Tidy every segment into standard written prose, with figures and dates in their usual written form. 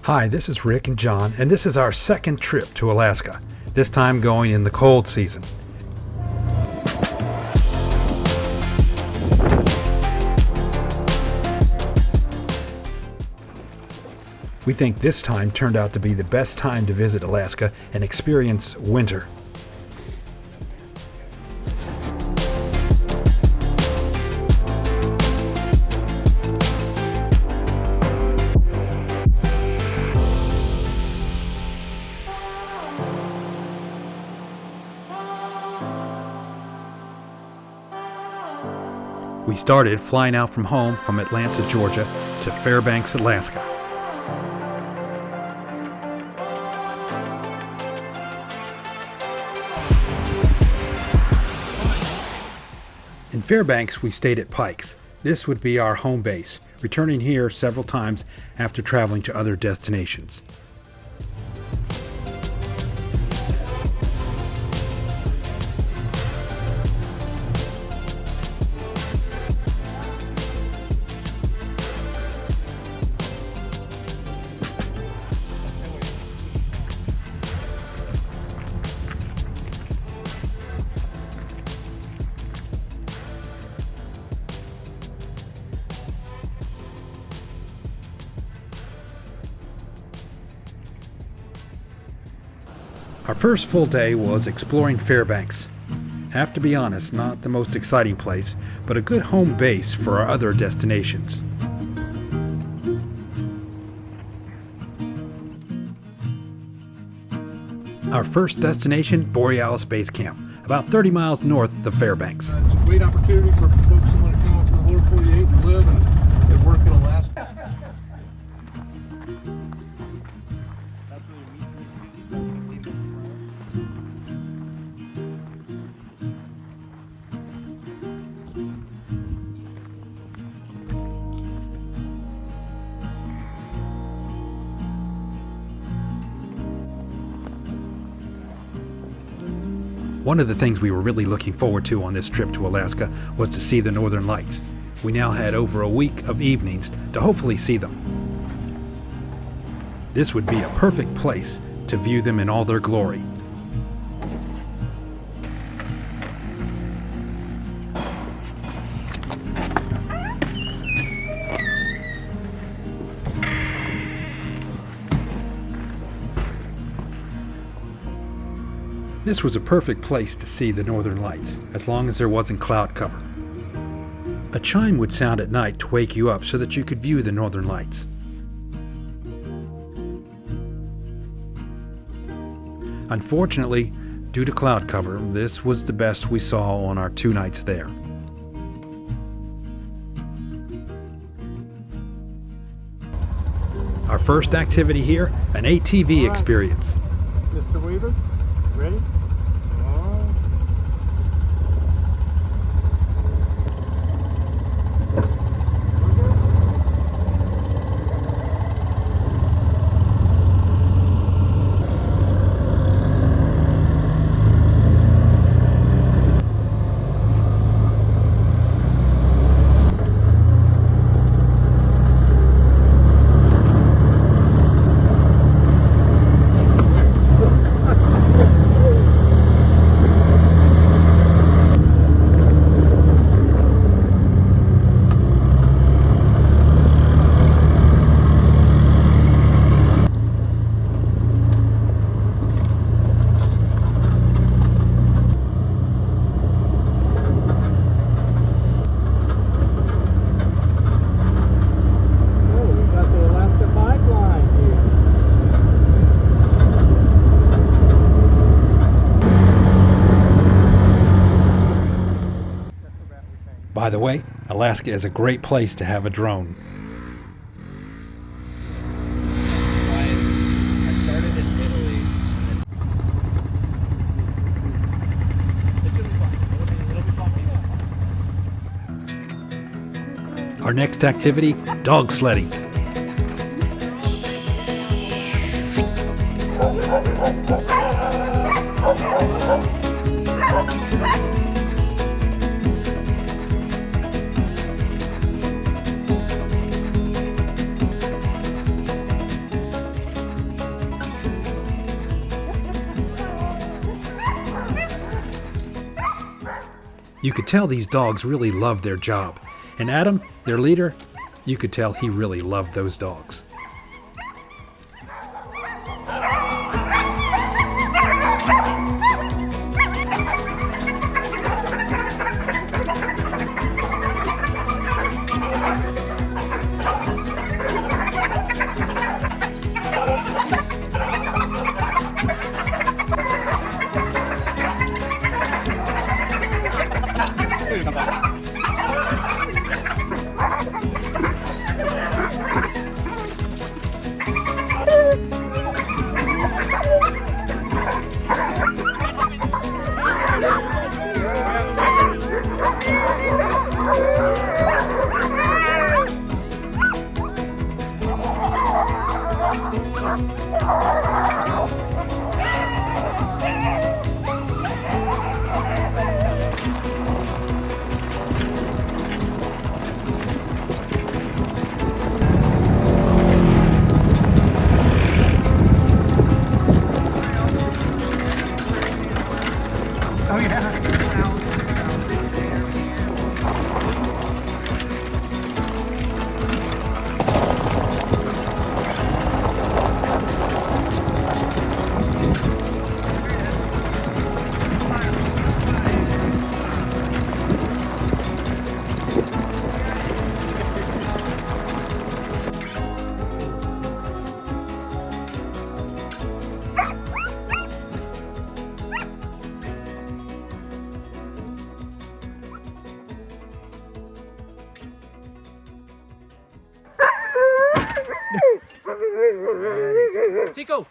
Hi, this is Rick and John, and this is our second trip to Alaska, this time going in the cold season. We think this time turned out to be the best time to visit Alaska and experience winter. We started flying out from home from Atlanta, Georgia to Fairbanks, Alaska. In Fairbanks, we stayed at Pikes. This would be our home base, returning here several times after traveling to other destinations. Our first full day was exploring Fairbanks. Have to be honest, not the most exciting place, but a good home base for our other destinations. Our first destination, Borealis Basecamp, about 30 miles north of Fairbanks. It's a great opportunity for folks who want to come up to the lower 48 and live and work in Alaska. One of the things we were really looking forward to on this trip to Alaska was to see the Northern Lights. We now had over a week of evenings to hopefully see them. This would be a perfect place to view them in all their glory. This was a perfect place to see the Northern Lights, as long as there wasn't cloud cover. A chime would sound at night to wake you up so that you could view the Northern Lights. Unfortunately, due to cloud cover, this was the best we saw on our 2 nights there. Our first activity here, an ATV experience. Mr. Weaver, ready? By the way, Alaska is a great place to have a drone. I started in Italy. It'll be fun. Our next activity, dog sledding. You could tell these dogs really loved their job. And Adam, their leader, you could tell he really loved those dogs.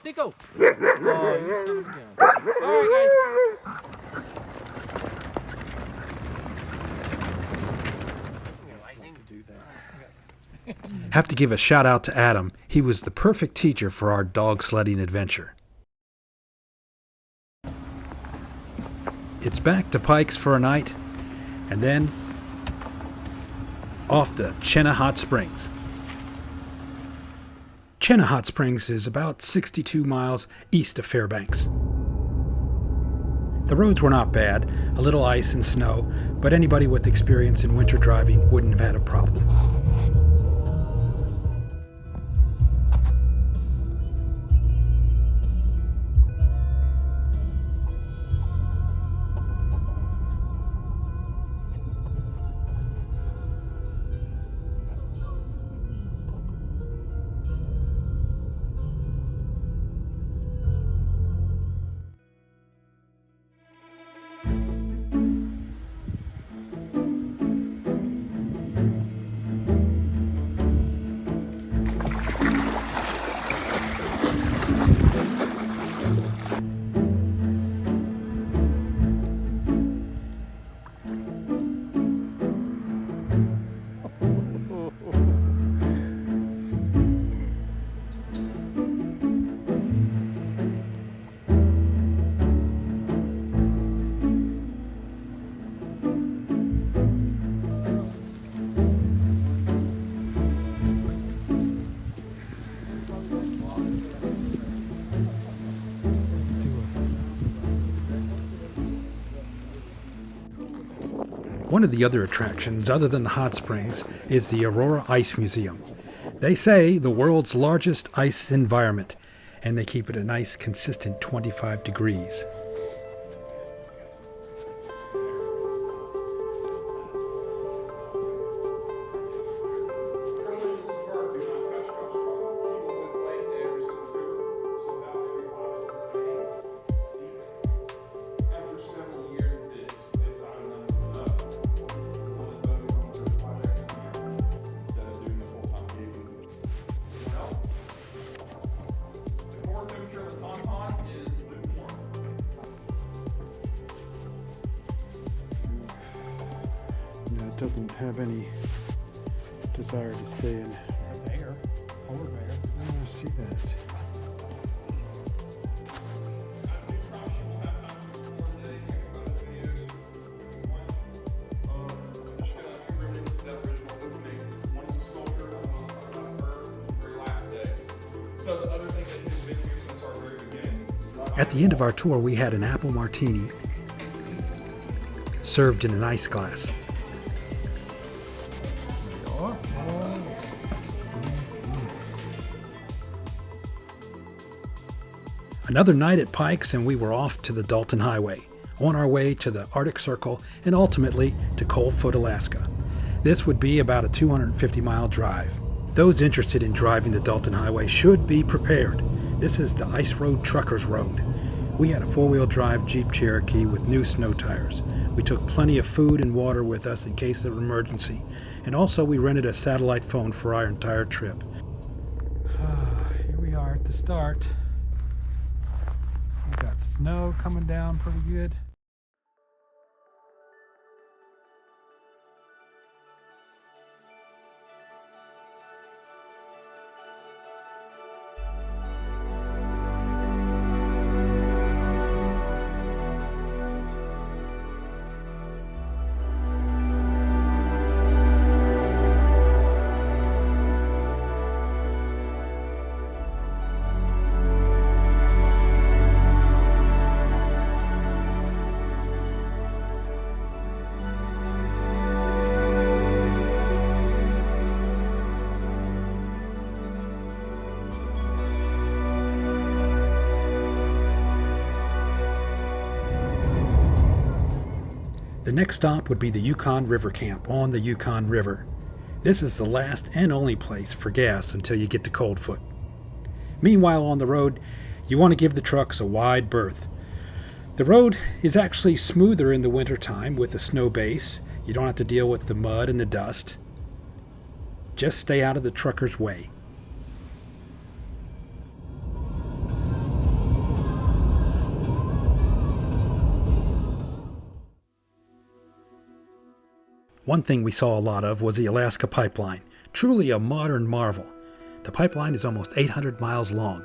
Tico! Oh, you son of a gun. Alright, guys. Have to give a shout out to Adam. He was the perfect teacher for our dog sledding adventure. It's back to Pikes for a night, and then off to Chena Hot Springs. Chena Hot Springs is about 62 miles east of Fairbanks. The roads were not bad, a little ice and snow, but anybody with experience in winter driving wouldn't have had a problem. One of the other attractions, other than the hot springs, is the Aurora Ice Museum. They say the world's largest ice environment, and they keep it a nice, consistent 25 degrees. It doesn't have any desire to stay in. It's a bear. Polar bear. I see that. At the end of our tour, we had an apple martini, served in an ice glass. Another night at Pike's and we were off to the Dalton Highway, on our way to the Arctic Circle and ultimately to Coldfoot, Alaska. This would be about a 250-mile drive. Those interested in driving the Dalton Highway should be prepared. This is the Ice Road Truckers Road. We had a four-wheel drive Jeep Cherokee with new snow tires. We took plenty of food and water with us in case of emergency, and also we rented a satellite phone for our entire trip. Here we are at the start. We got snow coming down pretty good. The next stop would be the Yukon River Camp on the Yukon River. This is the last and only place for gas until you get to Coldfoot. Meanwhile on the road, you want to give the trucks a wide berth. The road is actually smoother in the wintertime with a snow base. You don't have to deal with the mud and the dust. Just stay out of the truckers' way. One thing we saw a lot of was the Alaska Pipeline, truly a modern marvel. The pipeline is almost 800 miles long.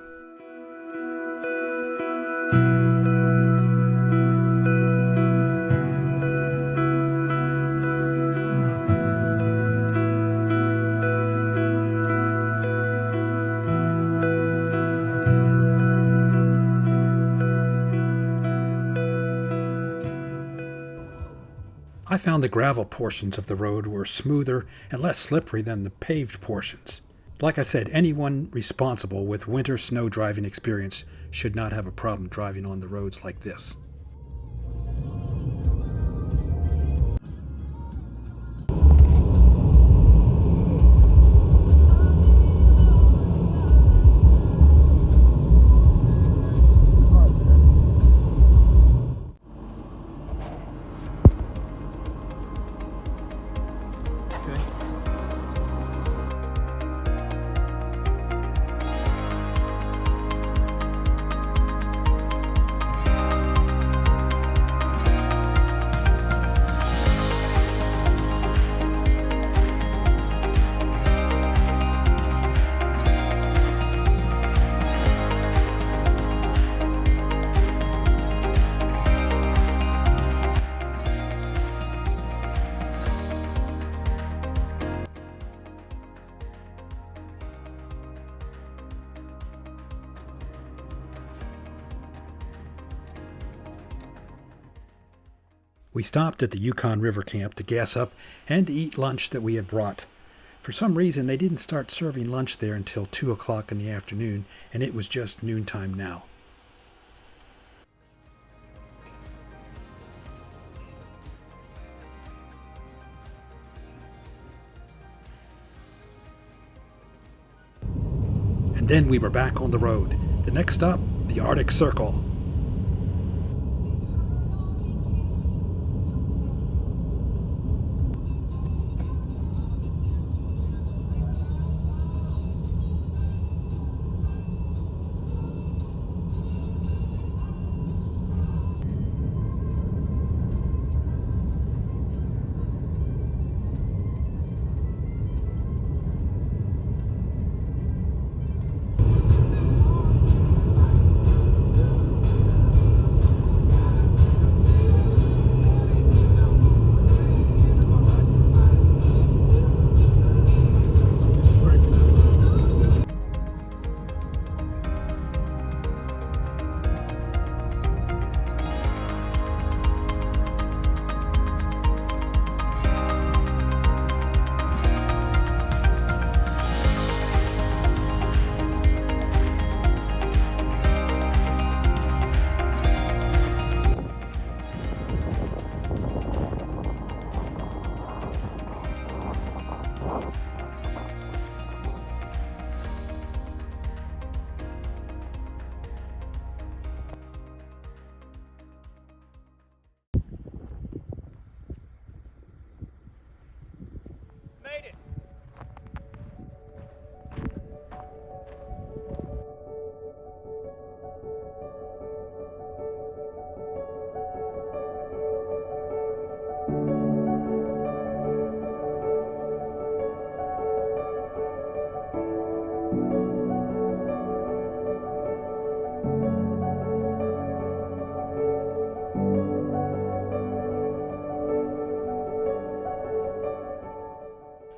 I found the gravel portions of the road were smoother and less slippery than the paved portions. Like I said, anyone responsible with winter snow driving experience should not have a problem driving on the roads like this. We stopped at the Yukon River Camp to gas up and to eat lunch that we had brought. For some reason, they didn't start serving lunch there until 2 o'clock in the afternoon, and it was just noontime now. And then we were back on the road. The next stop, the Arctic Circle.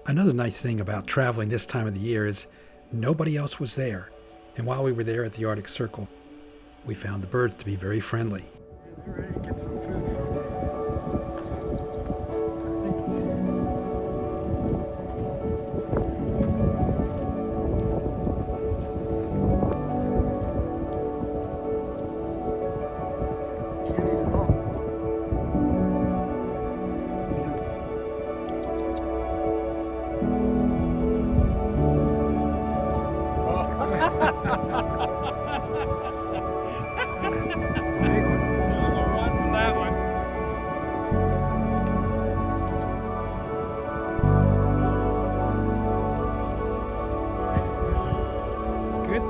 Another nice thing about traveling this time of the year is nobody else was there. And while we were there at the Arctic Circle, we found the birds to be very friendly. They're ready to get some food from me. I think can't eat it all. Big one. I'll run from that one. Good.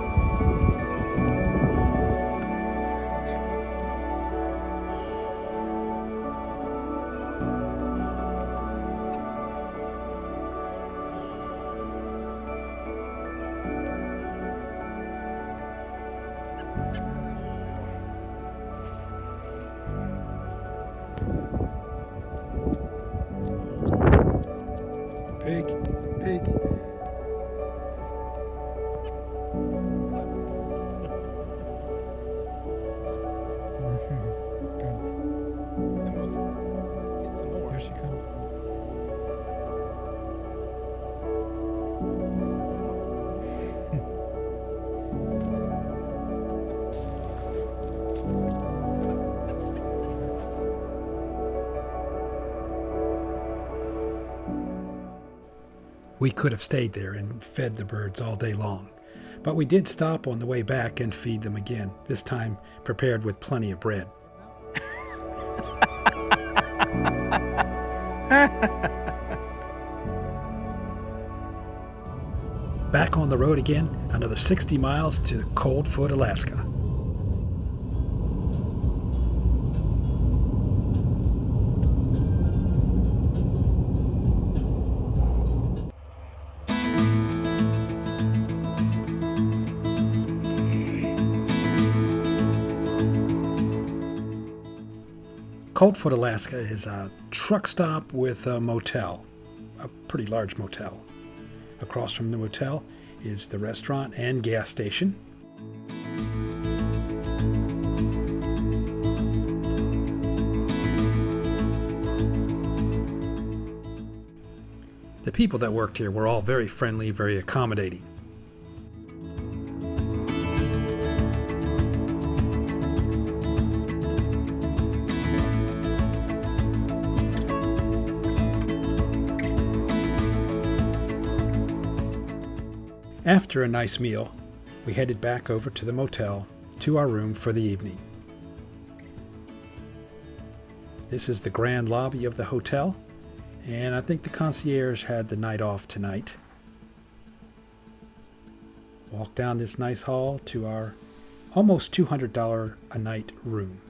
Pig, pig. Get some more. Here she comes. We could have stayed there and fed the birds all day long, but we did stop on the way back and feed them again, this time prepared with plenty of bread. Back on the road again, another 60 miles to Coldfoot, Alaska. Coldfoot, Alaska is a truck stop with a motel, a pretty large motel. Across from the motel is the restaurant and gas station. The people that worked here were all very friendly, very accommodating. After a nice meal, we headed back over to the motel, to our room for the evening. This is the grand lobby of the hotel, and I think the concierge had the night off tonight. Walk down this nice hall to our almost $200 a night room.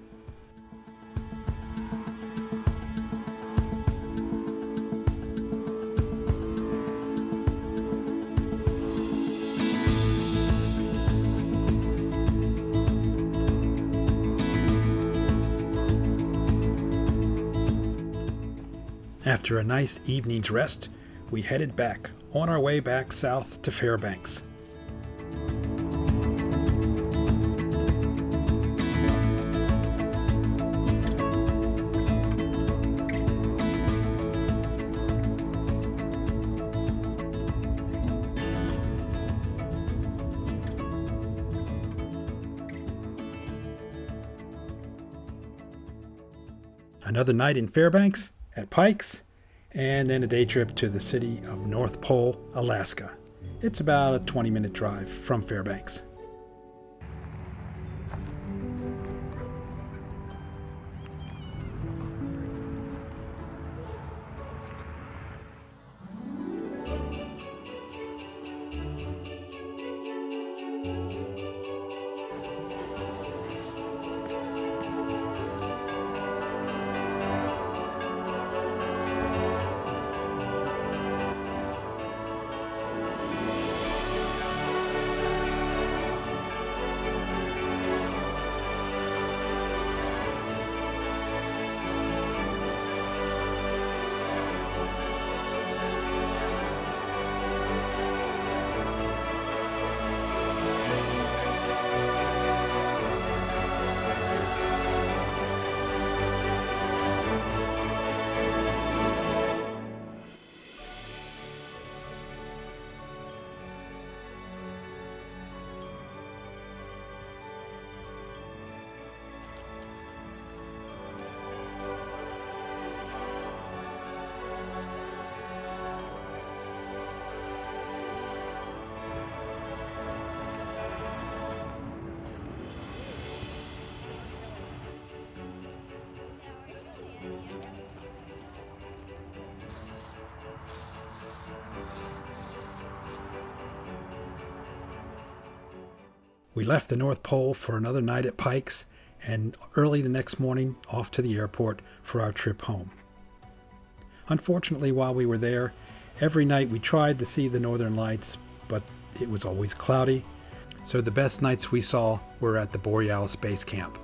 After a nice evening's rest, we headed back, on our way back south to Fairbanks. Another night in Fairbanks, at Pikes, and then a day trip to the city of North Pole, Alaska. It's about a 20-minute drive from Fairbanks. We left the North Pole for another night at Pike's, and early the next morning off to the airport for our trip home. Unfortunately, while we were there, every night we tried to see the northern lights, but it was always cloudy, so the best nights we saw were at the Borealis Basecamp.